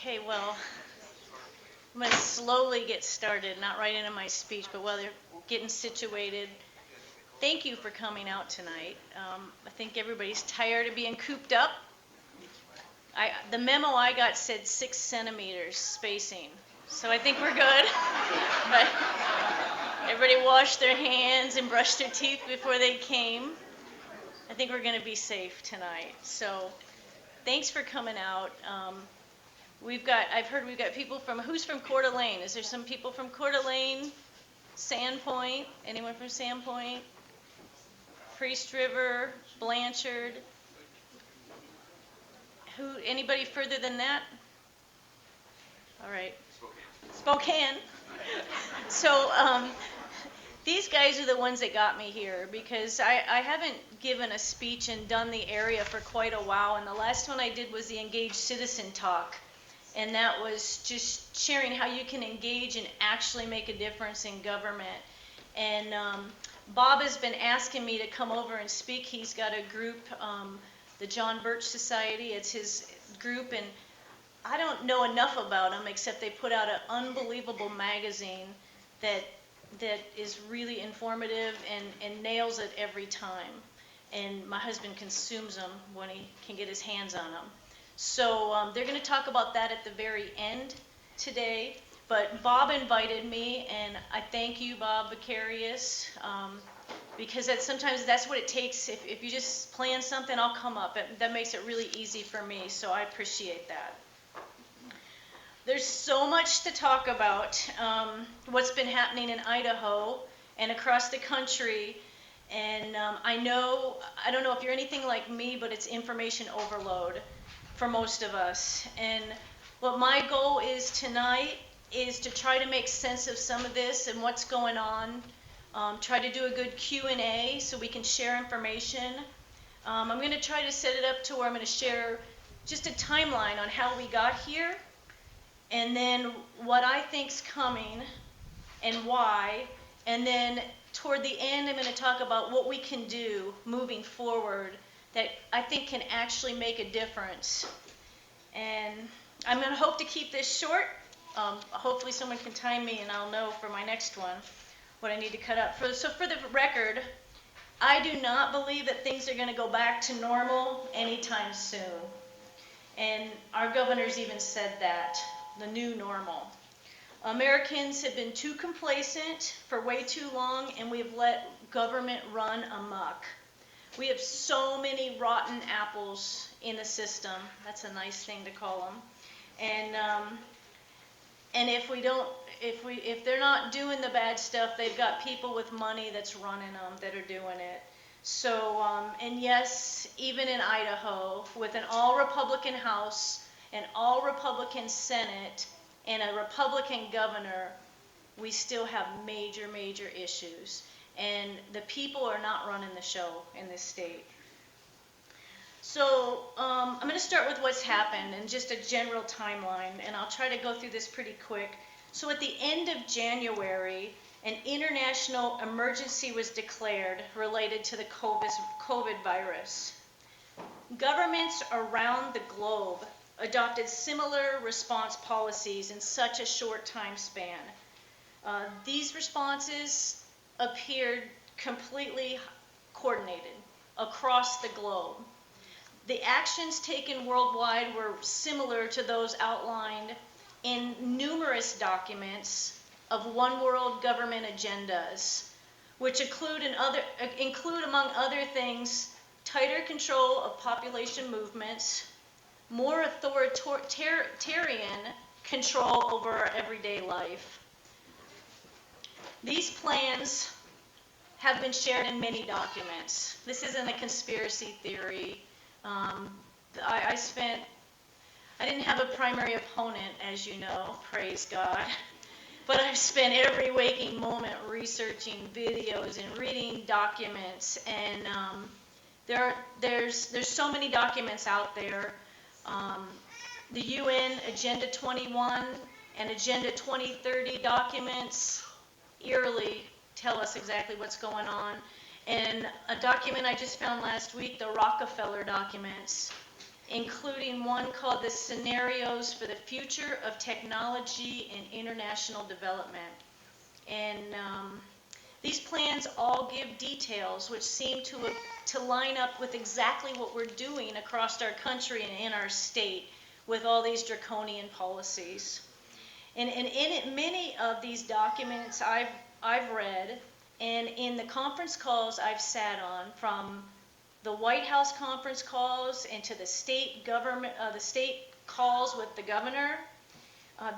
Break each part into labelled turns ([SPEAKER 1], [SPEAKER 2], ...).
[SPEAKER 1] Okay, well, I'm going to slowly get started, not right into my speech, but while they're getting situated, thank you for coming out tonight. I think everybody's tired of being cooped up. The memo I got said 6 centimeters spacing, so I think we're good. But everybody washed their hands and brushed their teeth before they came. I think we're going to be safe tonight. So thanks for coming out. I've heard we've got people who's from Coeur d'Alene? Is there some people from Coeur d'Alene? Sandpoint? Anyone from Sandpoint? Priest River? Blanchard? Anybody further than that? All right. Spokane. So these guys are the ones that got me here because I haven't given a speech and done the area for quite a while, and the last one I did was the Engaged Citizen Talk. And that was just sharing how you can engage and actually make a difference in government. And Bob has been asking me to come over and speak. He's got a group, the John Birch Society. It's his group, and I don't know enough about them except they put out an unbelievable magazine that is really informative and nails it every time. And my husband consumes them when he can get his hands on them. So they're going to talk about that at the very end today. But Bob invited me, and I thank you, Bob Vicarious, because sometimes that's what it takes. If you just plan something, I'll come up. That makes it really easy for me, so I appreciate that. There's so much to talk about, what's been happening in Idaho and across the country. And I don't know if you're anything like me, but it's information overload for most of us. And what my goal is tonight is to try to make sense of some of this and what's going on. Try to do a good Q&A so we can share information. I'm going to try to set it up to where I'm going to share just a timeline on how we got here, and then what I think's coming and why. And then toward the end, I'm going to talk about what we can do moving forward that I think can actually make a difference. And I'm going to hope to keep this short. Hopefully someone can time me and I'll know for my next one what I need to cut out. So for the record, I do not believe that things are going to go back to normal anytime soon. And our governor's even said that, the new normal. Americans have been too complacent for way too long, and we've let government run amok. We have so many rotten apples in the system. That's a nice thing to call them. And if they're not doing the bad stuff, they've got people with money that's running them that are doing it. So, and yes, even in Idaho, with an all-Republican House, an all-Republican Senate, and a Republican governor, we still have major, major issues. And the people are not running the show in this state. So I'm going to start with what's happened and just a general timeline, and I'll try to go through this pretty quick. So at the end of January, an international emergency was declared related to the COVID virus. Governments around the globe adopted similar response policies in such a short time span. These responses appeared completely coordinated across the globe. The actions taken worldwide were similar to those outlined in numerous documents of One World government agendas, which include among other things, tighter control of population movements, more authoritarian control over our everyday life. These plans have been shared in many documents. This isn't a conspiracy theory. I didn't have a primary opponent, as you know, praise God, but I've spent every waking moment researching videos and reading documents, and there's so many documents out there. The UN Agenda 21 and Agenda 2030 documents eerily tell us exactly what's going on. And a document I just found last week, the Rockefeller documents, including one called the Scenarios for the Future of Technology and International Development. And these plans all give details which seem to line up with exactly what we're doing across our country and in our state with all these draconian policies. And in it, many of these documents I've read, and in the conference calls I've sat on, from the White House conference calls and to the state government, the state calls with the governor,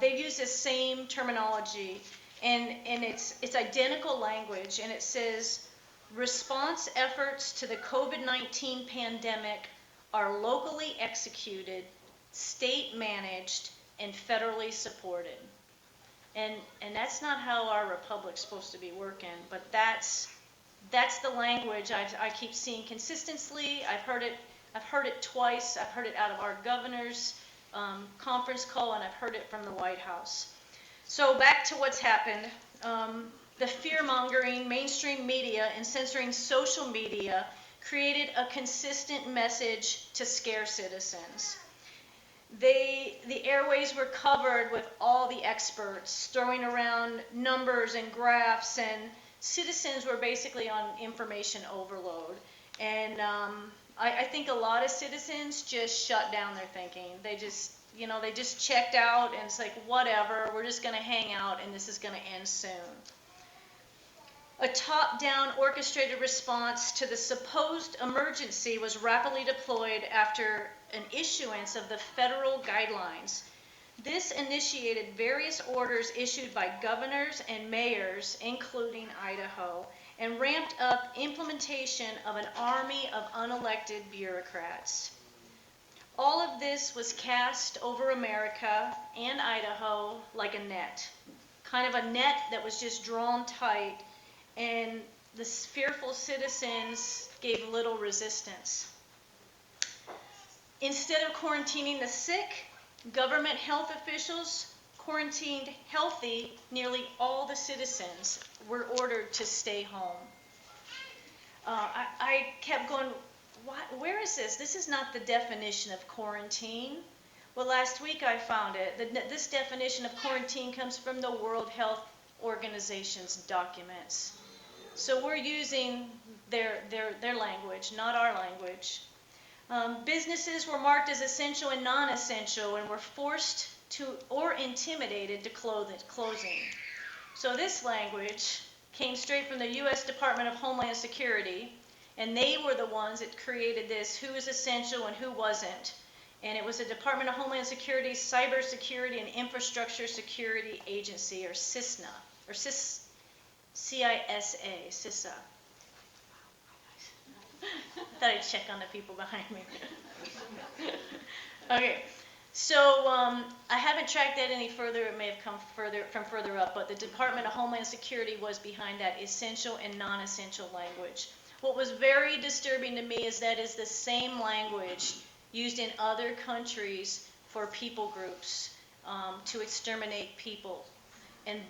[SPEAKER 1] they use the same terminology, and it's identical language, and it says, response efforts to the COVID-19 pandemic are locally executed, state managed, and federally supported. And that's not how our republic's supposed to be working, but that's the language I keep seeing consistently. I've heard it twice. I've heard it out of our governor's conference call, and I've heard it from the White House. So back to what's happened. The fear-mongering mainstream media and censoring social media created a consistent message to scare citizens. The airways were covered with all the experts throwing around numbers and graphs, and citizens were basically on information overload. And I think a lot of citizens just shut down their thinking. They just checked out, and it's like, whatever, we're just going to hang out, and this is going to end soon. A top-down orchestrated response to the supposed emergency was rapidly deployed after an issuance of the federal guidelines. This initiated various orders issued by governors and mayors, including Idaho, and ramped up implementation of an army of unelected bureaucrats. All of this was cast over America and Idaho like a net, kind of a net that was just drawn tight, and the fearful citizens gave little resistance. Instead of quarantining the sick, government health officials quarantined healthy. Nearly all the citizens were ordered to stay home. I kept going, where is this? This is not the definition of quarantine. Well, last week I found it. This definition of quarantine comes from the World Health Organization's documents. So we're using their language, not our language. Businesses were marked as essential and non-essential and were forced to or intimidated to closing. So this language came straight from the U.S. Department of Homeland Security, and they were the ones that created this, who is essential and who wasn't. And it was the Department of Homeland Security Cybersecurity and Infrastructure Security Agency, or CISA, or CISA. I thought I'd check on the people behind me. Okay, so I haven't tracked that any further. It may have come from further up, but the Department of Homeland Security was behind that essential and non-essential language. What was very disturbing to me is that is the same language used in other countries for people groups to exterminate people, and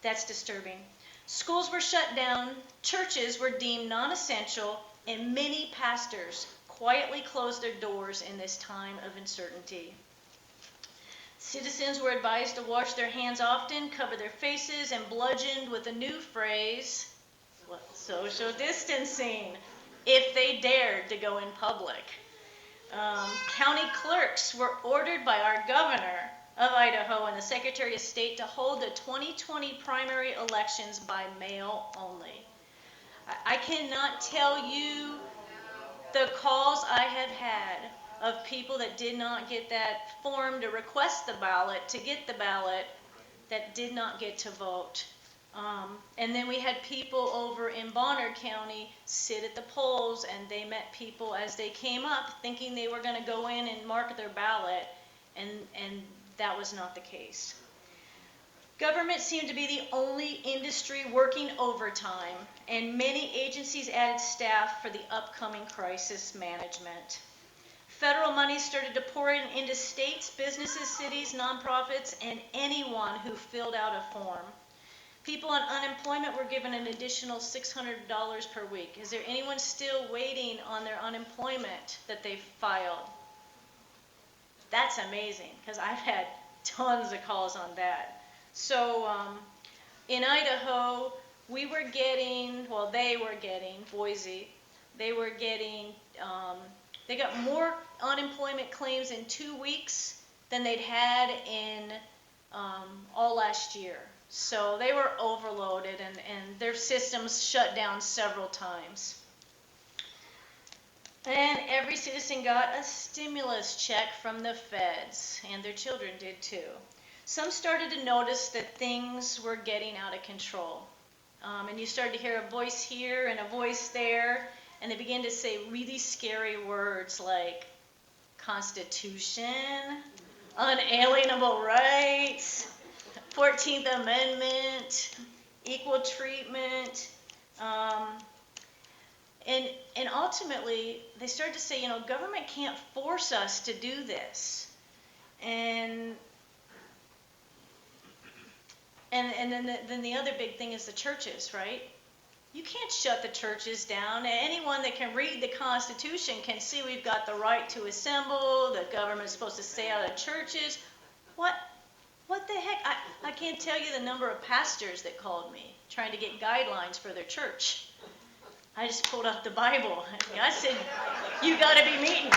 [SPEAKER 1] that's disturbing. Schools were shut down, churches were deemed non-essential, and many pastors quietly closed their doors in this time of uncertainty. Citizens were advised to wash their hands often, cover their faces, and bludgeoned with a new phrase, social distancing, if they dared to go in public. County clerks were ordered by our governor of Idaho and the Secretary of State to hold the 2020 primary elections by mail only. I cannot tell you the calls I have had of people that did not get that form to request the ballot, to get the ballot, that did not get to vote. And then we had people over in Bonner County sit at the polls, and they met people as they came up thinking they were going to go in and mark their ballot, and that was not the case. Government seemed to be the only industry working overtime, and many agencies added staff for the upcoming crisis management. Federal money started to pour into states, businesses, cities, nonprofits, and anyone who filled out a form. People on unemployment were given an additional $600 per week. Is there anyone still waiting on their unemployment that they filed? That's amazing, because I've had tons of calls on that. So in Idaho, we were getting, well, they were getting, Boise, they were getting, they got more unemployment claims in 2 weeks than they'd had in all last year. So they were overloaded, and their systems shut down several times. And every citizen got a stimulus check from the feds, and their children did too. Some started to notice that things were getting out of control. And you started to hear a voice here and a voice there, and they began to say really scary words like Constitution, unalienable rights, 14th Amendment, equal treatment. And ultimately, they started to say, you know, government can't force us to do this. And then the other big thing is the churches, right? You can't shut the churches down. Anyone that can read the Constitution can see we've got the right to assemble, the government's supposed to stay out of churches. What the heck? I can't tell you the number of pastors that called me trying to get guidelines for their church. I just pulled up the Bible. I said, you got to be meeting.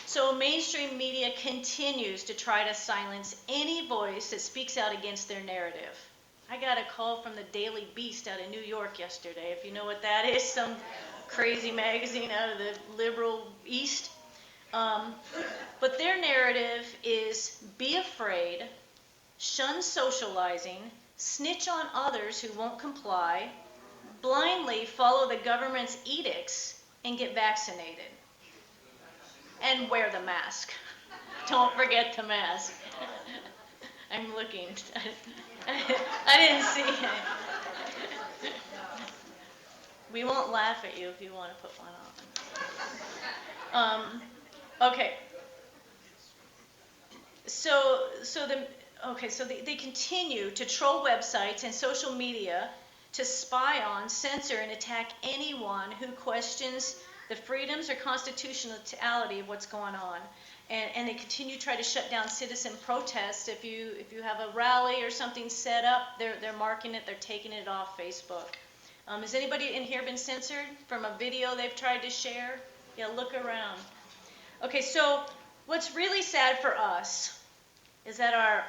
[SPEAKER 1] So mainstream media continues to try to silence any voice that speaks out against their narrative. I got a call from the Daily Beast out of New York yesterday, if you know what that is, some crazy magazine out of the liberal East. But their narrative is be afraid, shun socializing, snitch on others who won't comply, blindly follow the government's edicts, and get vaccinated. And wear the mask. Don't forget the mask. I'm looking. I didn't see it. We won't laugh at you if you want to put one on. Okay. So they continue to troll websites and social media to spy on, censor, and attack anyone who questions the freedoms or constitutionality of what's going on. And they continue to try to shut down citizen protests. If you have a rally or something set up, they're marking it, they're taking it off Facebook. Has anybody in here been censored from a video they've tried to share? Yeah, look around. Okay, so what's really sad for us is that our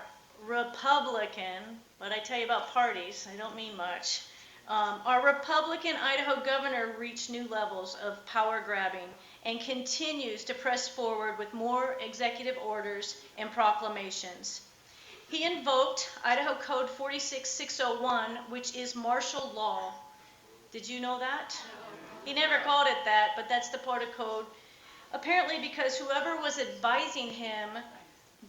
[SPEAKER 1] Republican, but I tell you about parties, I don't mean much, our Republican Idaho governor reached new levels of power grabbing and continues to press forward with more executive orders and proclamations. He invoked Idaho Code 46601, which is martial law. Did you know that? He never called it that, but that's the part of code. Apparently because whoever was advising him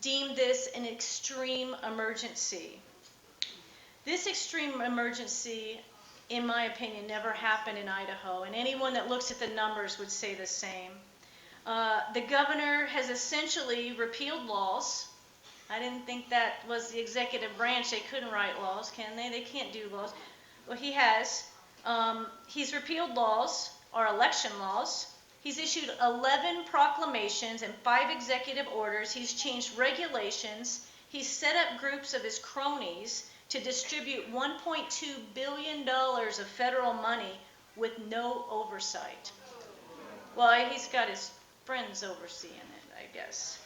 [SPEAKER 1] deemed this an extreme emergency. This extreme emergency, in my opinion, never happened in Idaho, and anyone that looks at the numbers would say the same. The governor has essentially repealed laws. I didn't think that was the executive branch. They couldn't write laws, can they? They can't do laws. Well, he has. He's repealed laws, our election laws. He's issued 11 proclamations and 5 executive orders. He's changed regulations. He's set up groups of his cronies to distribute $1.2 billion of federal money with no oversight. Well, he's got his friends overseeing it, I guess.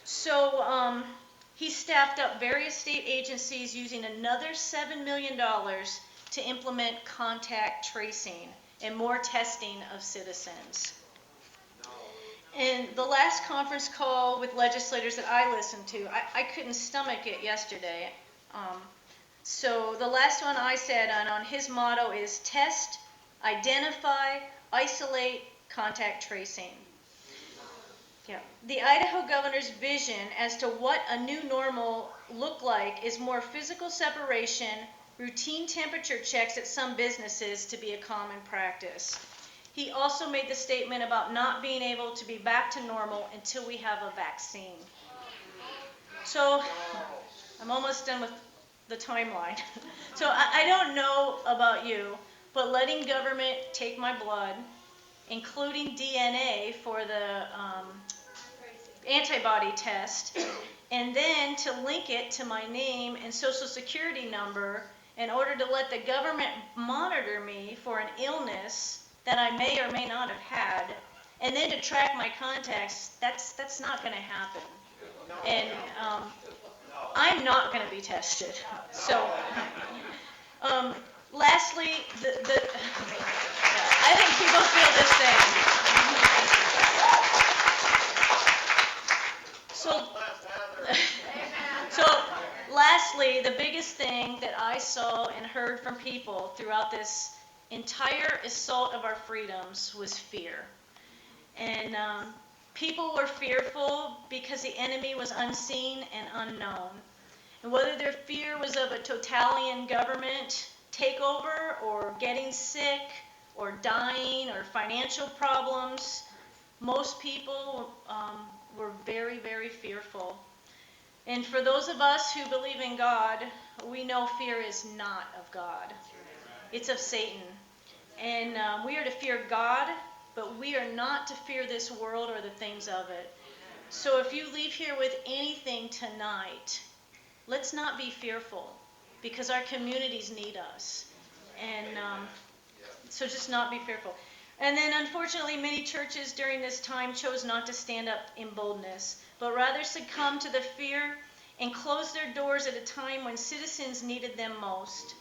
[SPEAKER 1] So he staffed up various state agencies using another $7 million to implement contact tracing and more testing of citizens. And the last conference call with legislators that I listened to, I couldn't stomach it yesterday. So the last one I said on his motto is test, identify, isolate, contact tracing. Yeah. The Idaho governor's vision as to what a new normal look like is more physical separation, routine temperature checks at some businesses to be a common practice. He also made the statement about not being able to be back to normal until we have a vaccine. So I'm almost done with the timeline. So I don't know about you, but letting government take my blood, including DNA for the antibody test, and then to link it to my name and social security number in order to let the government monitor me for an illness that I may or may not have had, and then to track my contacts, that's not going to happen. And I'm not going to be tested. So, lastly, I think people feel the same. So, lastly, the biggest thing that I saw and heard from people throughout this entire assault of our freedoms was fear. And people were fearful because the enemy was unseen and unknown. And whether their fear was of a totalitarian government takeover or getting sick or dying or financial problems, most people were very, very fearful. And for those of us who believe in God, we know fear is not of God. It's of Satan. And we are to fear God, but we are not to fear this world or the things of it. So if you leave here with anything tonight, let's not be fearful, because our communities need us. And so just not be fearful. And then unfortunately, many churches during this time chose not to stand up in boldness, but rather succumb to the fear and close their doors at a time when citizens needed them most.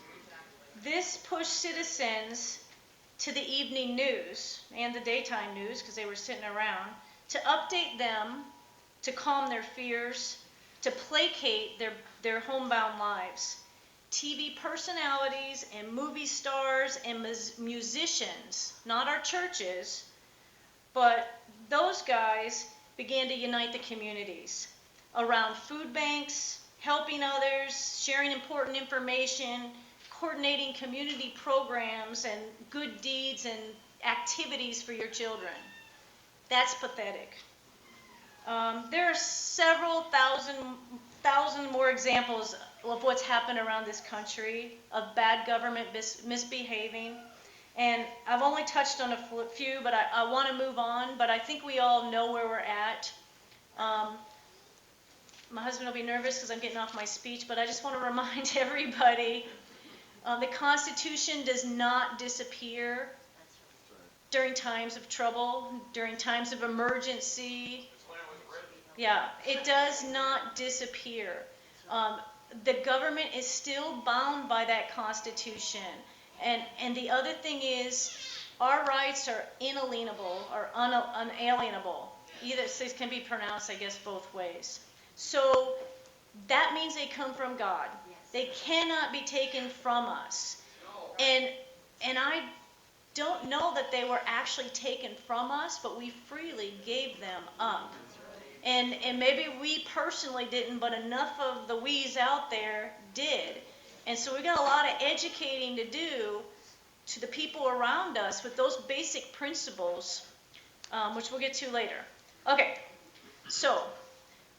[SPEAKER 1] This pushed citizens to the evening news and the daytime news, because they were sitting around, to update them, to calm their fears, to placate their homebound lives. TV personalities and movie stars and musicians, not our churches, but those guys began to unite the communities around food banks, helping others, sharing important information, coordinating community programs and good deeds and activities for your children. That's pathetic. There are several thousand more examples of what's happened around this country, of bad government misbehaving. And I've only touched on a few, but I want to move on. But I think we all know where we're at. My husband will be nervous because I'm getting off my speech, but I just want to remind everybody, the Constitution does not disappear during times of trouble, during times of emergency. Yeah, it does not disappear. The government is still bound by that Constitution. And the other thing is, our rights are inalienable or unalienable. Either it can be pronounced, I guess, both ways. So that means they come from God. They cannot be taken from us. And I don't know that they were actually taken from us, but we freely gave them up. And maybe we personally didn't, but enough of the we's out there did. And so we got a lot of educating to do to the people around us with those basic principles, which we'll get to later. Okay, so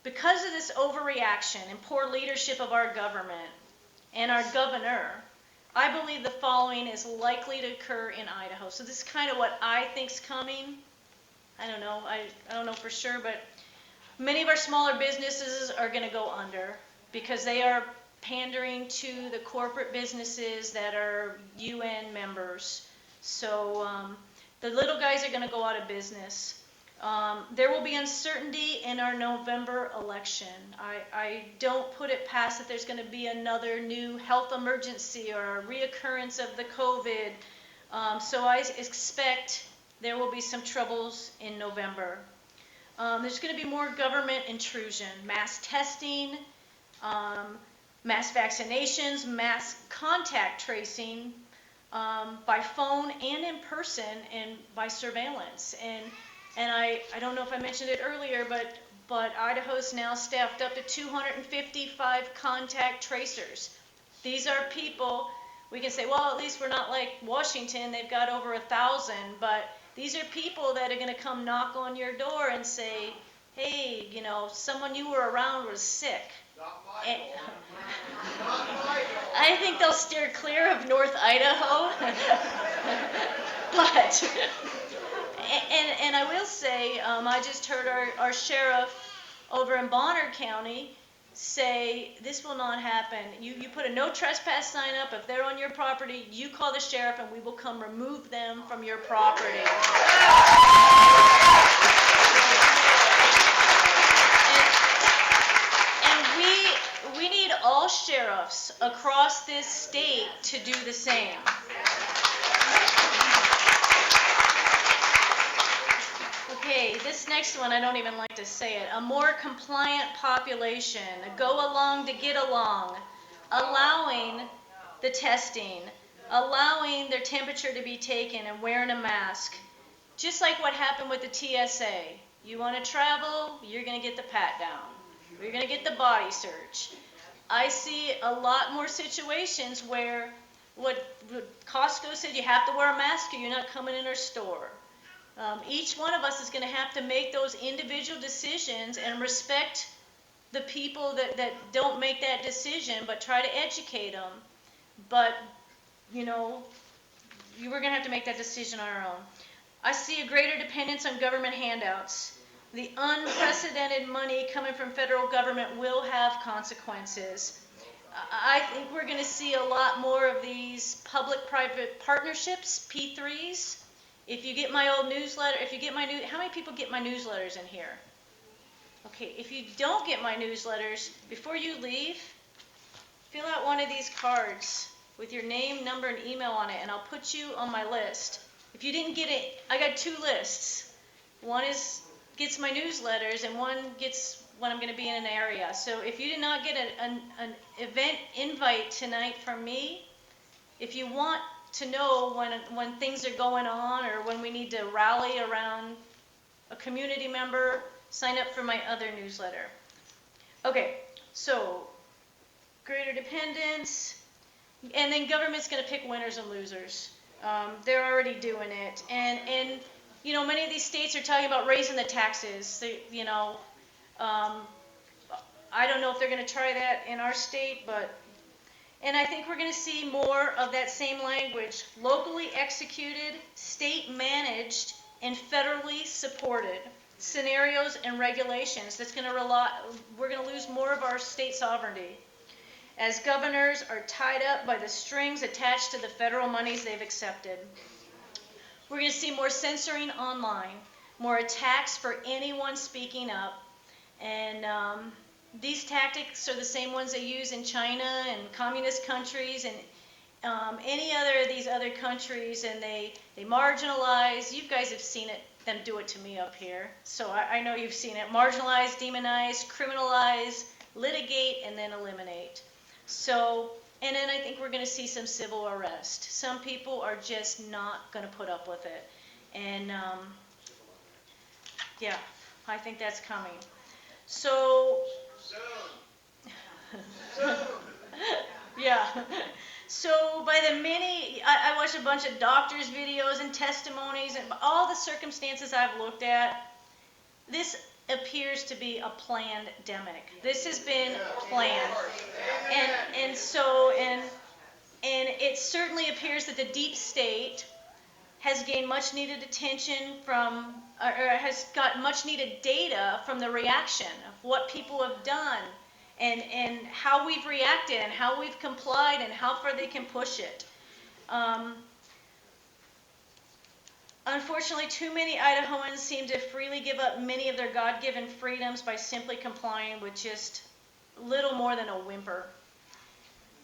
[SPEAKER 1] because of this overreaction and poor leadership of our government and our governor, I believe the following is likely to occur in Idaho. So this is kind of what I think's coming. I don't know. I don't know for sure, but many of our smaller businesses are going to go under because they are pandering to the corporate businesses that are UN members. So the little guys are going to go out of business. There will be uncertainty in our November election. I don't put it past that there's going to be another new health emergency or a reoccurrence of the COVID. So I expect there will be some troubles in November. There's going to be more government intrusion, mass testing, mass vaccinations, mass contact tracing by phone and in person and by surveillance. And I don't know if I mentioned it earlier, but Idaho's now staffed up to 255 contact tracers. These are people We can say, well, at least we're not like Washington, they've got over 1,000, but these are people that are going to come knock on your door and say, hey, you know, someone you were around was sick. And I think they'll steer clear of North Idaho. But, and I will say, I just heard our sheriff over in Bonner County say, this will not happen. You put a no trespass sign up. If they're on your property, you call the sheriff and we will come remove them from your property. And we need all sheriffs across this state to do the same. Okay, this next one, I don't even like to say it. A more compliant population, a go along to get along, allowing the testing, allowing their temperature to be taken and wearing a mask. Just like what happened with the TSA. You want to travel, you're going to get the pat down. You're going to get the body search. I see a lot more situations where what Costco said, you have to wear a mask or you're not coming in our store. Each one of us is going to have to make those individual decisions and respect the people that don't make that decision, but try to educate them. But, you know, we're going to have to make that decision on our own. I see a greater dependence on government handouts. The unprecedented money coming from federal government will have consequences. I think we're going to see a lot more of these public-private partnerships, P3s. If you get my old newsletter, how many people get my newsletters in here? Okay, if you don't get my newsletters, before you leave, fill out one of these cards with your name, number, and email on it, and I'll put you on my list. If you didn't get it, I got 2 lists. One gets my newsletters, and one gets when I'm going to be in an area. So if you did not get an event invite tonight from me, if you want to know when things are going on or when we need to rally around a community member, sign up for my other newsletter. Okay, so greater dependence, and then government's going to pick winners and losers. They're already doing it, and you know, many of these states are talking about raising the taxes. You know, I don't know if they're going to try that in our state, but. And I think we're going to see more of that same language, locally executed, state managed, and federally supported scenarios and regulations. That's going to we're going to lose more of our state sovereignty as governors are tied up by the strings attached to the federal monies they've accepted. We're going to see more censoring online, more attacks for anyone speaking up, and these tactics are the same ones they use in China and communist countries and any other of these other countries, and they marginalize. You guys have seen them do it to me up here, so I know you've seen it. Marginalize, demonize, criminalize, litigate, and then eliminate. So, and then I think we're going to see some civil arrest. Some people are just not going to put up with it, and yeah, I think that's coming. So. Yeah. So by the many, I watched a bunch of doctors' videos and testimonies and all the circumstances I've looked at. This appears to be a planned demic. This has been planned, and it certainly appears that the deep state has gained much needed attention from, or has got much needed data from the reaction of what people have done and how we've reacted and how we've complied and how far they can push it. Unfortunately, too many Idahoans seem to freely give up many of their God-given freedoms by simply complying with just little more than a whimper.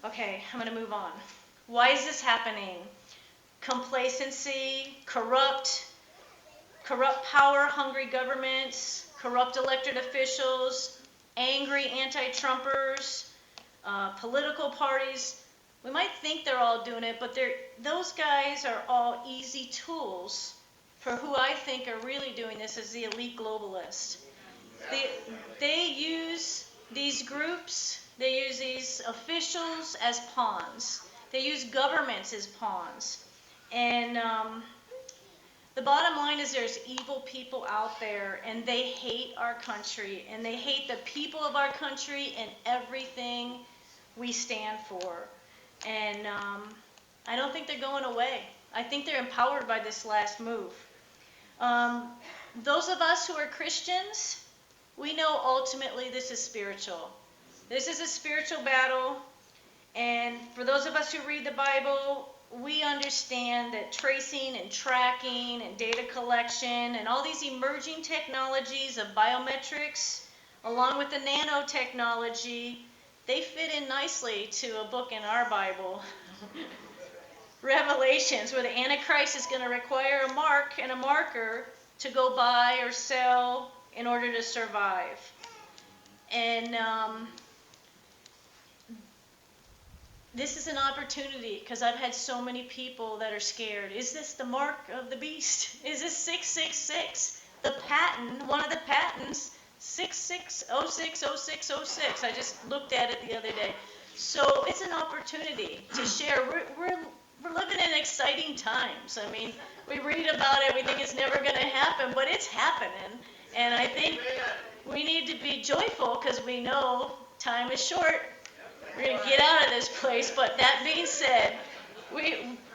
[SPEAKER 1] Okay, I'm going to move on. Why is this happening? Complacency, corrupt power-hungry governments, corrupt elected officials, angry anti-Trumpers, political parties. We might think they're all doing it, but those guys are all easy tools for who I think are really doing this as the elite globalists. They use these groups, they use these officials as pawns. They use governments as pawns. And the bottom line is there's evil people out there, and they hate our country, and they hate the people of our country and everything we stand for. And I don't think they're going away. I think they're empowered by this last move. Those of us who are Christians, we know ultimately this is spiritual. This is a spiritual battle. And for those of us who read the Bible, we understand that tracing and tracking and data collection and all these emerging technologies of biometrics, along with the nanotechnology, they fit in nicely to a book in our Bible, Revelations, where the Antichrist is going to require a mark and a marker to go buy or sell in order to survive. And this is an opportunity, because I've had so many people that are scared. Is this the mark of the beast? Is this 666? The patent, one of the patents, 66060606. I just looked at it the other day. So it's an opportunity to share. We're living in exciting times. I mean, we read about it, we think it's never going to happen, but it's happening. And I think we need to be joyful, because we know time is short. We're going to get out of this place. But that being said,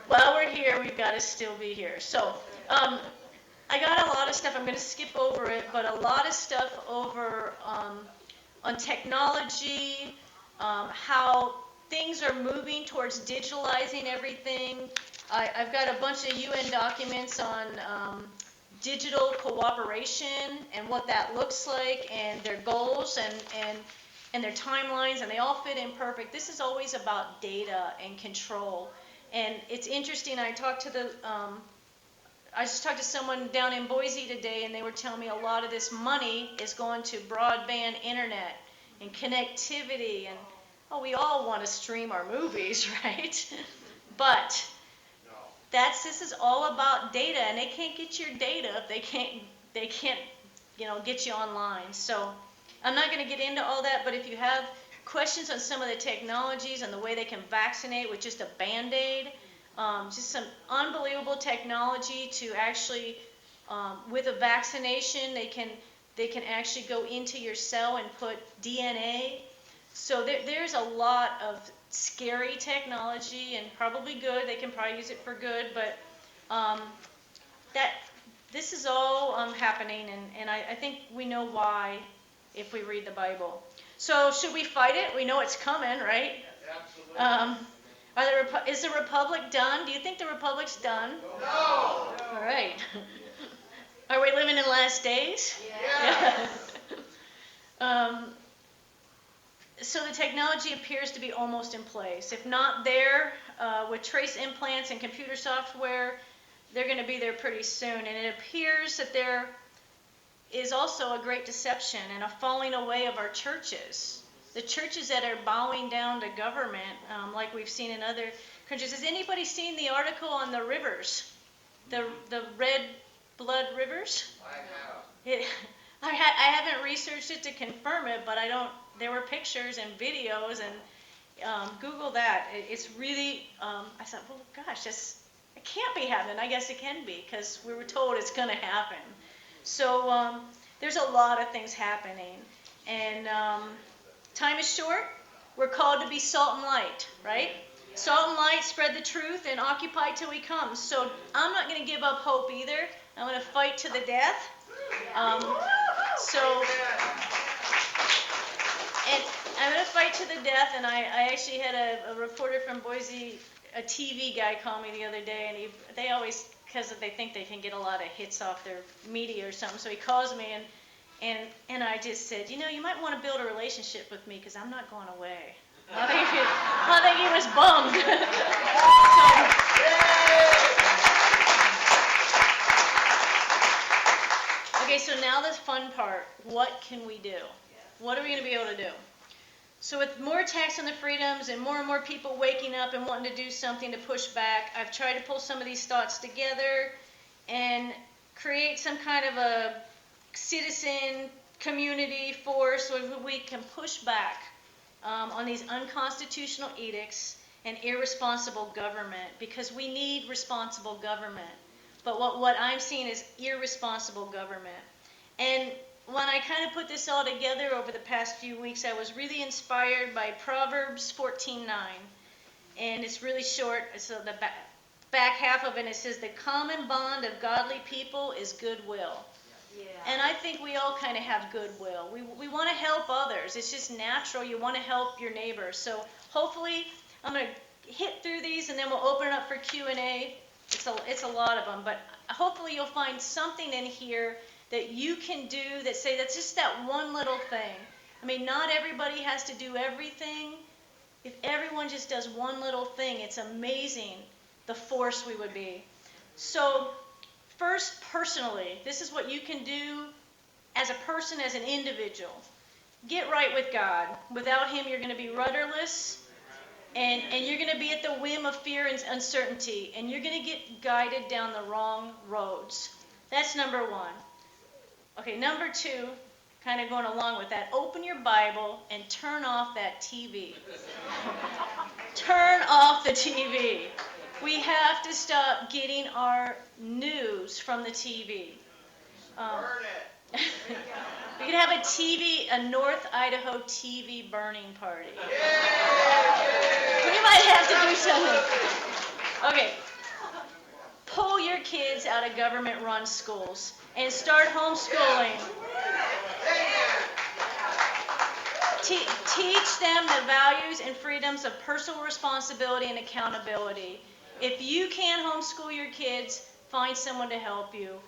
[SPEAKER 1] while we're here, we've got to still be here. So I got a lot of stuff. I'm going to skip over it, but a lot of stuff over on technology, how things are moving towards digitalizing everything. I've got a bunch of UN documents on digital cooperation and what that looks like, and their goals and their timelines, and they all fit in perfect. This is always about data and control. And it's interesting, I just talked to someone down in Boise today, and they were telling me a lot of this money is going to broadband internet and connectivity, and we all want to stream our movies, right? But this is all about data, and they can't get your data if they can't get you online. So I'm not going to get into all that, but if you have questions on some of the technologies and the way they can vaccinate with just a Band-Aid, just some unbelievable technology to actually, with a vaccination, they can actually go into your cell and put DNA. So there's a lot of scary technology, and probably good. They can probably use it for good, but this is all happening, and I think we know why if we read the Bible. So should we fight it? We know it's coming, right? Absolutely. Is the Republic done? Do you think the Republic's done? No. All right. Are we living in last days? Yes. So the technology appears to be almost in place. If not there, with trace implants and computer software, they're going to be there pretty soon. And it appears that there is also a great deception and a falling away of our churches. The churches that are bowing down to government, like we've seen in other countries. Has anybody seen the article on the rivers? The red blood rivers? I have. I haven't researched it to confirm it, but there were pictures and videos, and Google that. It's really, I thought, well, gosh, it can't be happening. I guess it can be, because we were told it's going to happen. So there's a lot of things happening, and time is short. We're called to be salt and light, right? Salt and light, spread the truth, and occupy till he comes. So I'm not going to give up hope either. I'm going to fight to the death. And I'm going to fight to the death, and I actually had a reporter from Boise, a TV guy, call me the other day, and they always, because they think they can get a lot of hits off their media or something, so he calls me, and I just said, you might want to build a relationship with me, because I'm not going away. I think he was bummed. Okay, so now the fun part. What can we do? What are we going to be able to do? So with more attacks on the freedoms and more people waking up and wanting to do something to push back, I've tried to pull some of these thoughts together and create some kind of a citizen community force where we can push back on these unconstitutional edicts and irresponsible government, because we need responsible government. But what I'm seeing is irresponsible government. And when I kind of put this all together over the past few weeks, I was really inspired by Proverbs 14:9. And it's really short. So the back half of it says, the common bond of godly people is goodwill. Yeah. And I think we all kind of have goodwill. We want to help others. It's just natural. You want to help your neighbor. So hopefully I'm going to hit through these, and then we'll open it up for Q&A. It's a lot of them, but hopefully you'll find something in here that you can do that say that's just that one little thing. I mean, not everybody has to do everything. If everyone just does one little thing, it's amazing the force we would be. So first, personally, this is what you can do as a person, as an individual. Get right with God. Without Him, you're going to be rudderless, and you're going to be at the whim of fear and uncertainty, and you're going to get guided down the wrong roads. That's number one. Okay, number two, kind of going along with that, open your Bible and turn off that TV. Turn off the TV. We have to stop getting our news from the TV.
[SPEAKER 2] Burn it.
[SPEAKER 1] We could have a North Idaho TV burning party. We might have to do something. Okay. Pull your kids out of government-run schools and start homeschooling. Teach them the values and freedoms of personal responsibility and accountability. If you can't homeschool your kids, find someone to help you.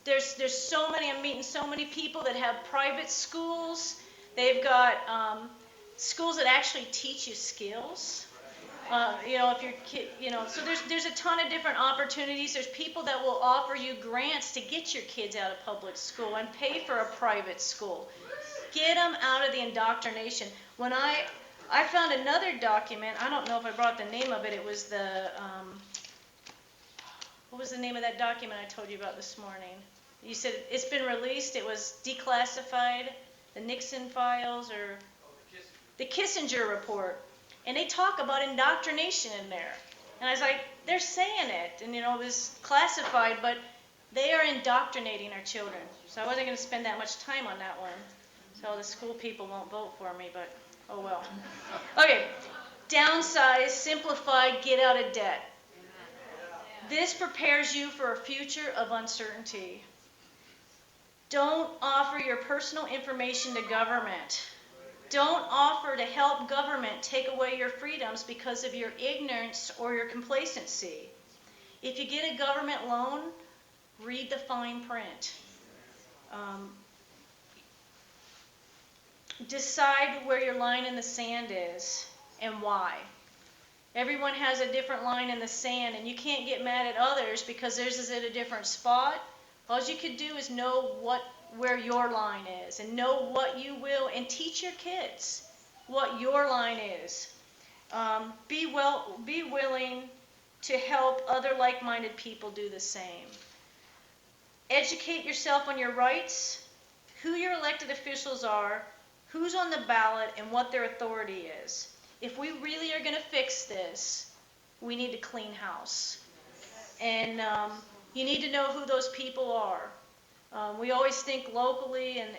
[SPEAKER 1] There's so many, I'm meeting so many people that have private schools. They've got schools that actually teach you skills. If your kid, so there's a ton of different opportunities. There's people that will offer you grants to get your kids out of public school and pay for a private school. Get them out of the indoctrination. When I found another document, I don't know if I brought the name of it. It was what was the name of that document I told you about this morning? You said it's been released. It was declassified, the Nixon files, or the Kissinger report. And they talk about indoctrination in there. And I was like, they're saying it. And, it was classified, but they are indoctrinating our children. So I wasn't going to spend that much time on that one. So the school people won't vote for me, but oh well. Okay, downsize, simplify, get out of debt. This prepares you for a future of uncertainty. Don't offer your personal information to government. Don't offer to help government take away your freedoms because of your ignorance or your complacency. If you get a government loan, read the fine print. Decide where your line in the sand is and why. Everyone has a different line in the sand, and you can't get mad at others because theirs is at a different spot. All you could do is know where your line is, and know what you will, and teach your kids what your line is. Be willing to help other like-minded people do the same. Educate yourself on your rights, who your elected officials are, who's on the ballot, and what their authority is. If we really are going to fix this, we need to clean house. And you need to know who those people are. We always think locally, and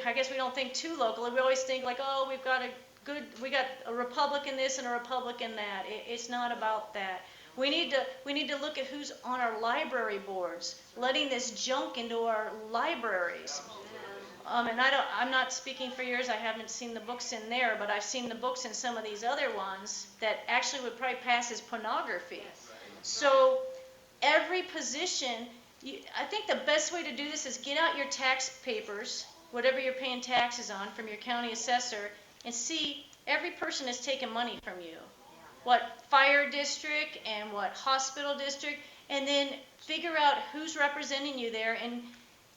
[SPEAKER 1] I guess we don't think too locally. We always think like, oh, we got a Republican this and a Republican that. It's not about that. We need to look at who's on our library boards, letting this junk into our libraries. And I'm not speaking for yours. I haven't seen the books in there, but I've seen the books in some of these other ones that actually would probably pass as pornography. So every position, I think the best way to do this is get out your tax papers, whatever you're paying taxes on, from your county assessor, and see every person is taking money from you. What fire district and what hospital district, and then figure out who's representing you there,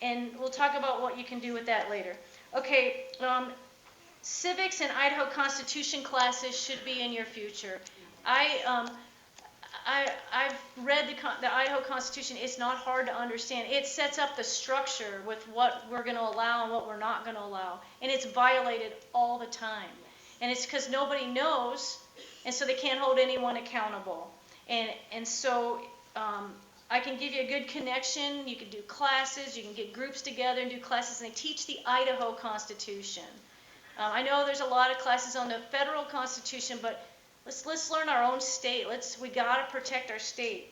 [SPEAKER 1] and we'll talk about what you can do with that later. Okay, civics and Idaho Constitution classes should be in your future. I've read the Idaho Constitution. It's not hard to understand. It sets up the structure with what we're going to allow and what we're not going to allow. And it's violated all the time. And it's because nobody knows, and so they can't hold anyone accountable. And so I can give you a good connection. You can do classes. You can get groups together and do classes. And they teach the Idaho Constitution. I know there's a lot of classes on the federal Constitution, but let's learn our own state. We got to protect our state.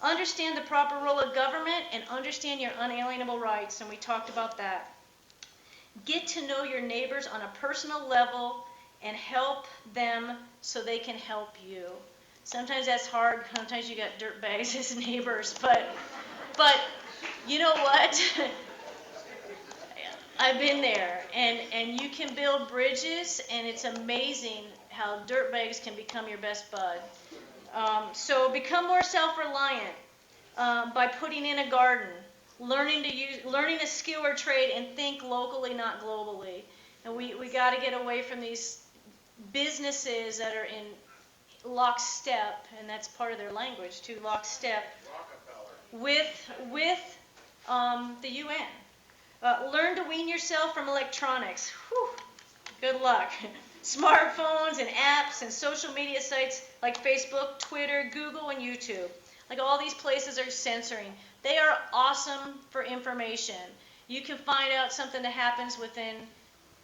[SPEAKER 1] Understand the proper role of government and understand your unalienable rights. And we talked about that. Get to know your neighbors on a personal level and help them so they can help you. Sometimes that's hard. Sometimes you got dirtbags as neighbors, but you know what? I've been there, and you can build bridges, and it's amazing how dirtbags can become your best bud. So become more self-reliant by putting in a garden, learning a skill or trade, and think locally, not globally. And we got to get away from these businesses that are in lockstep, and that's part of their language too, lockstep with the UN. Learn to wean yourself from electronics. Whew, good luck. Smartphones and apps and social media sites like Facebook, Twitter, Google, and YouTube. Like all these places are censoring. They are awesome for information. You can find out something that happens within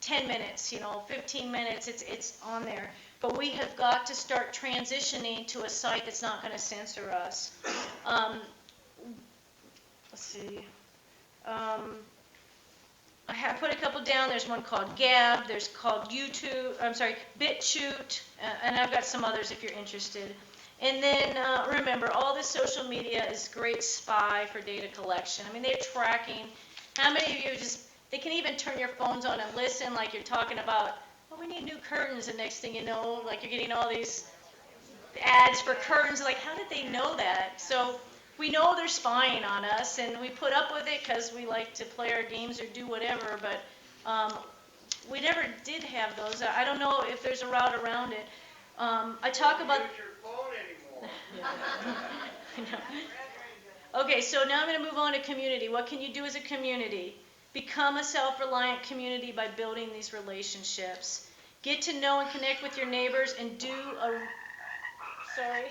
[SPEAKER 1] 10 minutes, 15 minutes, it's on there. But we have got to start transitioning to a site that's not going to censor us. Let's see. I have put a couple down. There's one called Gab. There's called BitChute, and I've got some others if you're interested. And then remember, all this social media is great spy for data collection. I mean, they're tracking. How many of you they can even turn your phones on and listen like you're talking about, oh, we need new curtains, and next thing you know, like you're getting all these ads for curtains. Like, how did they know that? So we know they're spying on us, and we put up with it because we like to play our games or do whatever, but we never did have those. I don't know if there's a route around it. I talk about... Okay, so now I'm going to move on to community. What can you do as a community? Become a self-reliant community by building these relationships. Get to know and connect with your neighbors and do a... Sorry.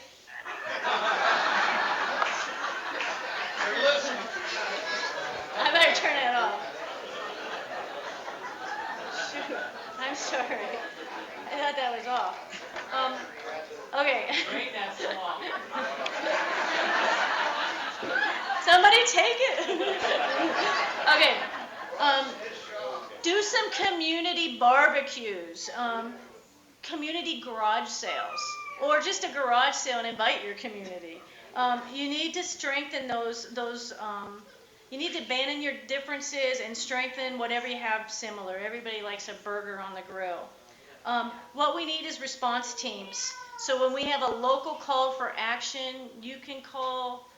[SPEAKER 1] I better turn it off. Shoot, I'm sorry. I thought that was off. Okay. Somebody take it. Okay. Do some community barbecues, community garage sales, or just a garage sale and invite your community. You need to strengthen those. You need to abandon your differences and strengthen whatever you have similar. Everybody likes a burger on the grill. What we need is response teams. So when we have a local call for action, you can call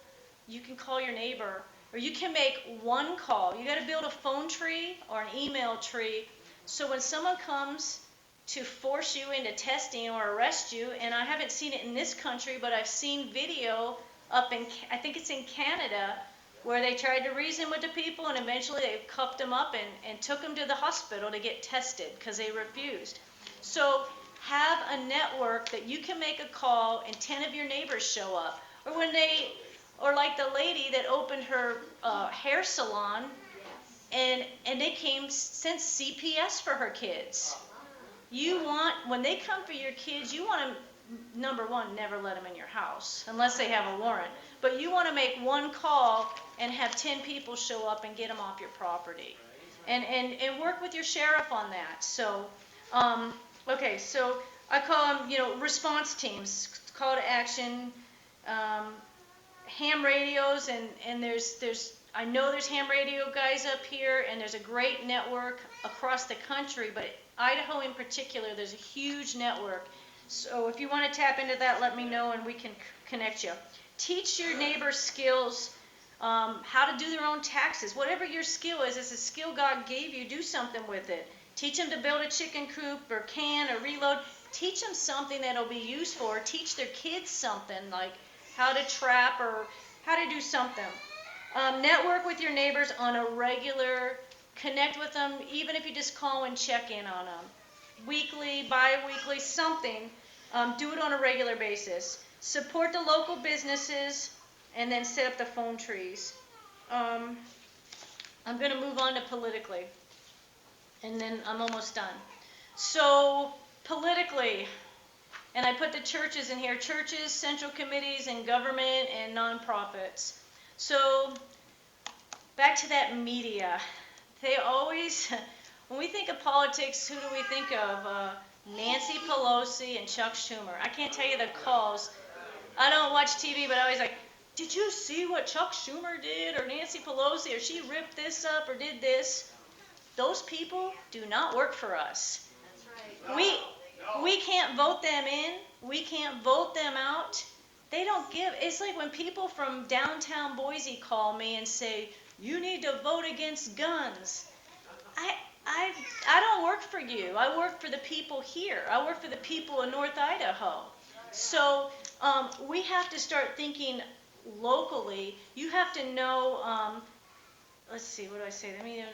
[SPEAKER 1] your neighbor, or you can make one call. You got to build a phone tree or an email tree. So when someone comes to force you into testing or arrest you, and I haven't seen it in this country, but I've seen video up in, I think it's in Canada, where they tried to reason with the people, and eventually they cuffed them up and took them to the hospital to get tested because they refused. So have a network that you can make a call and 10 of your neighbors show up. Or like the lady that opened her hair salon, and they came, sent CPS for her kids. When they come for your kids, you want to, number one, never let them in your house unless they have a warrant. But you want to make one call and have 10 people show up and get them off your property. And work with your sheriff on that. So, okay, so I call them, response teams, call to action, ham radios, and I know there's ham radio guys up here, and there's a great network across the country, but Idaho in particular, there's a huge network. So if you want to tap into that, let me know and we can connect you. Teach your neighbors skills, how to do their own taxes. Whatever your skill is, it's a skill God gave you, do something with it. Teach them to build a chicken coop or can or reload. Teach them something that'll be useful, or teach their kids something like how to trap or how to do something. Network with your neighbors on a regular, connect with them, even if you just call and check in on them. Weekly, bi-weekly, something. Do it on a regular basis. Support the local businesses, and then set up the phone trees. I'm going to move on to politically, and then I'm almost done. So, politically, and I put the churches in here, churches, central committees, and government, and nonprofits. So, back to that media. They always, when we think of politics, who do we think of? Nancy Pelosi and Chuck Schumer. I can't tell you the calls. I don't watch TV, but I always like, did you see what Chuck Schumer did, or Nancy Pelosi, or she ripped this up, or did this? Those people do not work for us.
[SPEAKER 2] No,
[SPEAKER 1] We can't vote them in. We can't vote them out. They don't give. It's like when people from downtown Boise call me and say, you need to vote against guns. I don't work for you. I work for the people here. I work for the people in North Idaho. So we have to start thinking locally. You have to know, let's see, what do I say? I mean,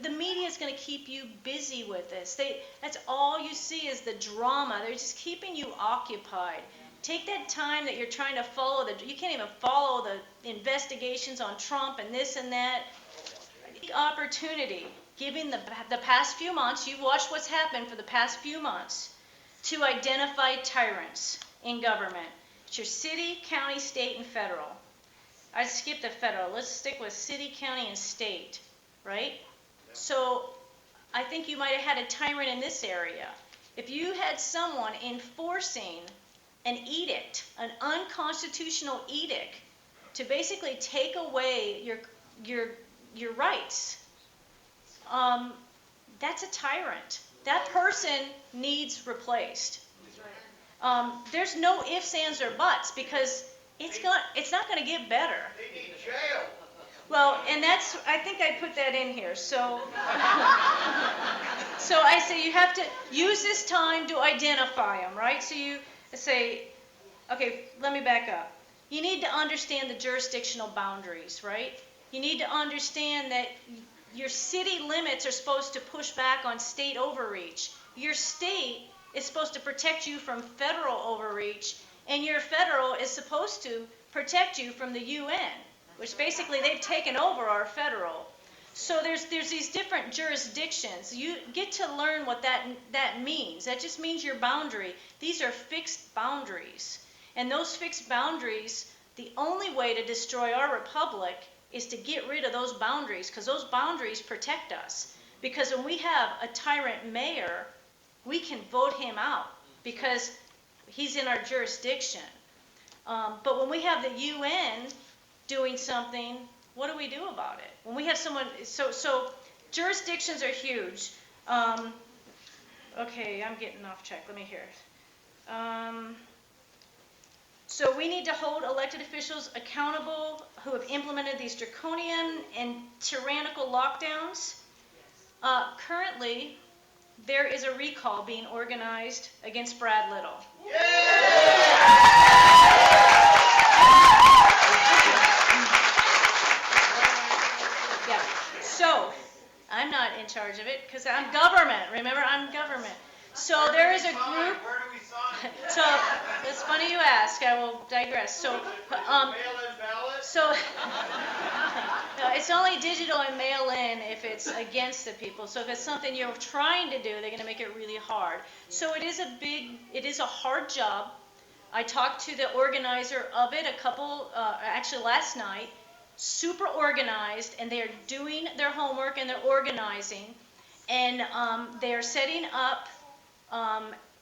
[SPEAKER 1] the media is going to keep you busy with this. That's all you see is the drama. They're just keeping you occupied. Take that time that you're trying to follow. You can't even follow the investigations on Trump and this and that. Opportunity, given the past few months, you've watched what's happened for the past few months, to identify tyrants in government. It's your city, county, state, and federal. I skipped the federal. Let's stick with city, county, and state, right? So I think you might have had a tyrant in this area. If you had someone enforcing an edict, an unconstitutional edict, to basically take away your rights, that's a tyrant. That person needs replaced. There's no ifs, ands, or buts, because it's not going to get better.
[SPEAKER 2] They need jail.
[SPEAKER 1] Well, and I think I put that in here. So, so I say you have to use this time to identify them, right? So you say, okay, let me back up. You need to understand the jurisdictional boundaries, right? You need to understand that your city limits are supposed to push back on state overreach. Your state is supposed to protect you from federal overreach, and your federal is supposed to protect you from the UN, which basically they've taken over our federal. So there's these different jurisdictions. You get to learn what that means. That just means your boundary. These are fixed boundaries. And those fixed boundaries, the only way to destroy our republic is to get rid of those boundaries, because those boundaries protect us. Because when we have a tyrant mayor, we can vote him out because he's in our jurisdiction. But when we have the UN doing something, what do we do about it? When we have someone, so jurisdictions are huge. Okay, I'm getting off track. Let me hear it. So we need to hold elected officials accountable who have implemented these draconian and tyrannical lockdowns. Currently, there is a recall being organized against Brad Little. Yeah. So I'm not in charge of it because I'm government. Remember, I'm government. So there is a group.
[SPEAKER 2] Where do we sign?
[SPEAKER 1] So it's funny you ask. I will digress. So,
[SPEAKER 2] Mail-in ballot?
[SPEAKER 1] so no, it's only digital and mail-in if it's against the people. So if it's something you're trying to do, they're going to make it really hard. So it is a hard job. I talked to the organizer of it actually last night. Super organized, and they're doing their homework and they're organizing, and they're setting up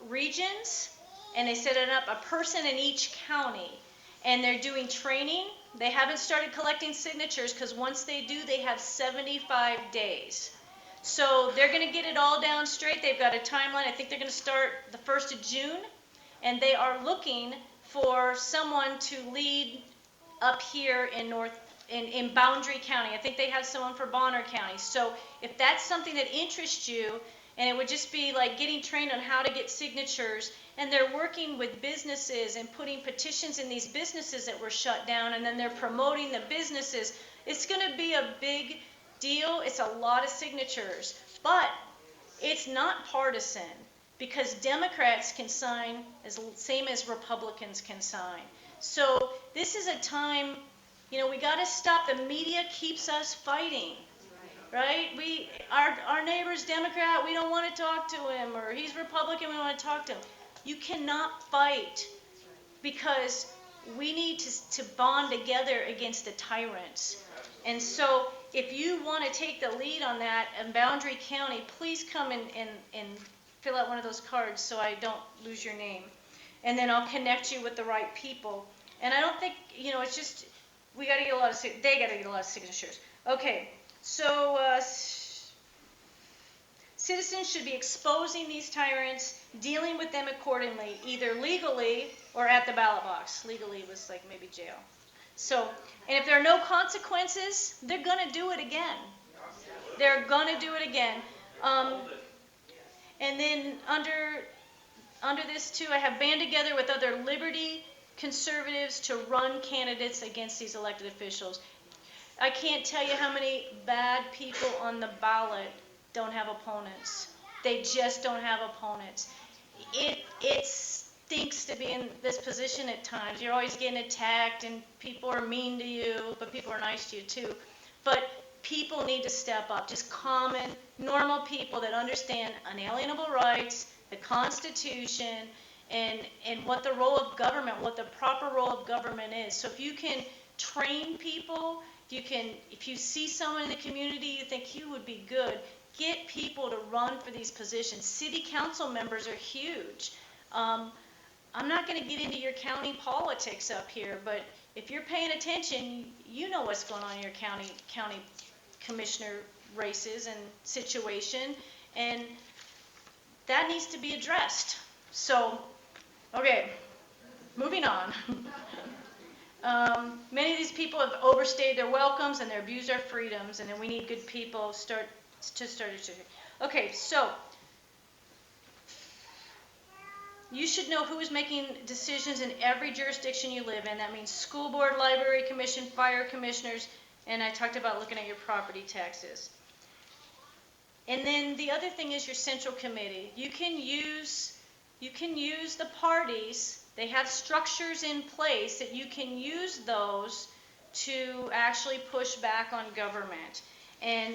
[SPEAKER 1] regions, and they set it up a person in each county, and they're doing training. They haven't started collecting signatures because once they do, they have 75 days. So they're going to get it all down straight. They've got a timeline. I think they're going to start the 1st of June, and they are looking for someone to lead up here in Boundary County. I think they have someone for Bonner County. So if that's something that interests you, and it would just be like getting trained on how to get signatures, and they're working with businesses and putting petitions in these businesses that were shut down, and then they're promoting the businesses. It's going to be a big deal. It's a lot of signatures, but it's not partisan, because Democrats can sign as same as Republicans can sign. So this is a time, we got to stop. The media keeps us fighting, right? Our neighbor's Democrat, we don't want to talk to him, or he's Republican, we don't want to talk to him. You cannot fight, because we need to bond together against the tyrants. And so if you want to take the lead on that in Boundary County, please come and fill out one of those cards so I don't lose your name. And then I'll connect you with the right people. And I don't think, it's just, they got to get a lot of signatures. Okay, so citizens should be exposing these tyrants, dealing with them accordingly, either legally or at the ballot box. Legally was like maybe jail. So, and if there are no consequences, they're going to do it again. They're going to do it again. And then under this too, I have band together with other liberty conservatives to run candidates against these elected officials. I can't tell you how many bad people on the ballot don't have opponents. They just don't have opponents. It stinks to be in this position at times. You're always getting attacked and people are mean to you, but people are nice to you too. But people need to step up, just common, normal people that understand unalienable rights, the Constitution, and what the role of government, what the proper role of government is. So if you can train people, if you see someone in the community you think you would be good, get people to run for these positions. City council members are huge. I'm not going to get into your county politics up here, but if you're paying attention, you know what's going on in your county commissioner races and situation, and that needs to be addressed. So, okay, moving on. Many of these people have overstayed their welcomes and they abused our freedoms, and then we need good people to start. Okay, so you should know who is making decisions in every jurisdiction you live in. That means school board, library commission, fire commissioners, and I talked about looking at your property taxes. And then the other thing is your central committee. You can use the parties. They have structures in place that you can use those to actually push back on government. And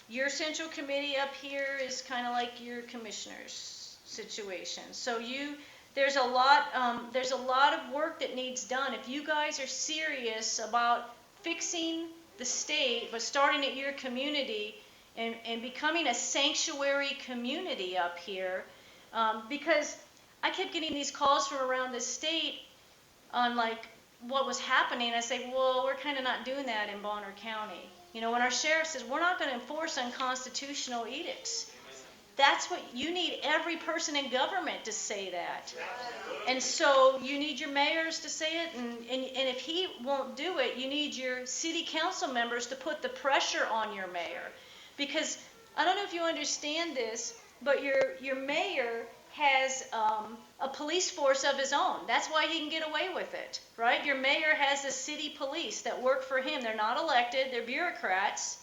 [SPEAKER 1] your central committee up here is kind of like your commissioner's situation. So there's a lot of work that needs done. If you guys are serious about fixing the state, but starting at your community and becoming a sanctuary community up here, because I kept getting these calls from around the state on like what was happening. I say, well, we're kind of not doing that in Bonner County. When our sheriff says we're not going to enforce unconstitutional edicts, that's what you need. Every person in government to say that. And so you need your mayors to say it, and if he won't do it, you need your city council members to put the pressure on your mayor. Because I don't know if you understand this, but your mayor has a police force of his own. That's why he can get away with it, right? Your mayor has the city police that work for him. They're not elected, they're bureaucrats.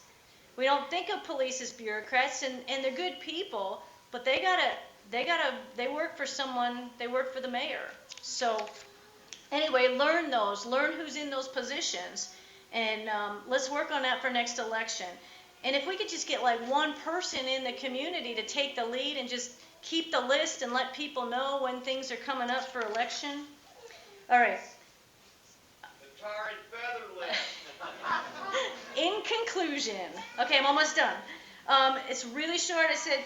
[SPEAKER 1] We don't think of police as bureaucrats, and they're good people, but they work for someone, they work for the mayor. So anyway, learn who's in those positions, and let's work on that for next election. And if we could just get like one person in the community to take the lead and just keep the list and let people know when things are coming up for election. All right.
[SPEAKER 2] The tar and feather list.
[SPEAKER 1] In conclusion, okay, I'm almost done. It's really short. I said,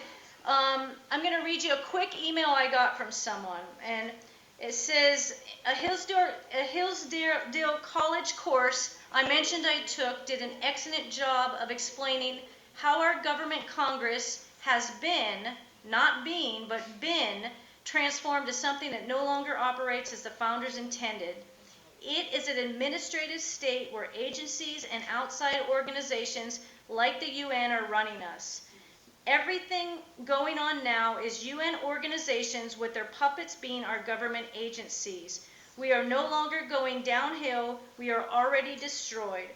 [SPEAKER 1] I'm going to read you a quick email I got from someone, and it says, a Hillsdale College course I mentioned I took did an excellent job of explaining how our government Congress has been, not being, but been transformed to something that no longer operates as the founders intended. It is an administrative state where agencies and outside organizations like the UN are running us. Everything going on now is UN organizations with their puppets being our government agencies. We are no longer going downhill, we are already destroyed.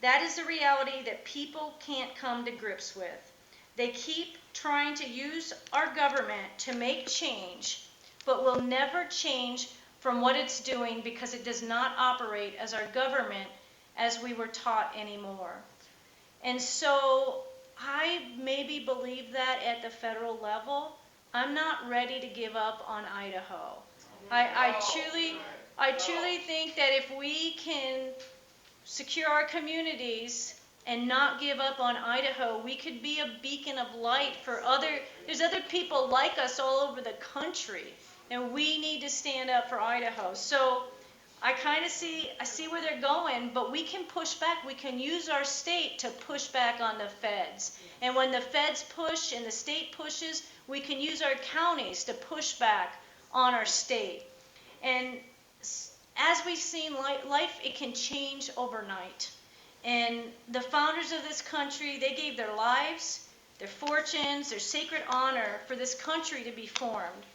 [SPEAKER 1] That is the reality that people can't come to grips with. They keep trying to use our government to make change, but will never change from what it's doing because it does not operate as our government as we were taught anymore. And so I maybe believe that at the federal level. I'm not ready to give up on Idaho. I truly think that if we can secure our communities and not give up on Idaho, we could be a beacon of light for there's other people like us all over the country, and we need to stand up for Idaho. So I see where they're going, but we can push back. We can use our state to push back on the feds. And when the feds push and the state pushes, we can use our counties to push back on our state. And as we've seen, life, it can change overnight. And the founders of this country, they gave their lives, their fortunes, their sacred honor for this country to be formed.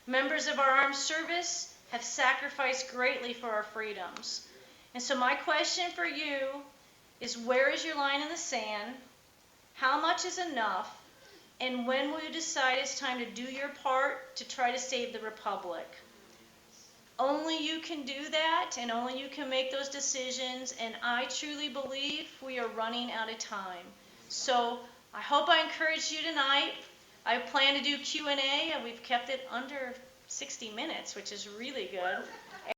[SPEAKER 1] Members of our armed service have sacrificed greatly for our freedoms. And so my question for you is, where is your line in the sand? How much is enough? And when will you decide it's time to do your part to try to save the republic? Only you can do that, and only you can make those decisions, and I truly believe we are running out of time. So I hope I encouraged you tonight. I plan to do Q&A, and we've kept it under 60 minutes, which is really good.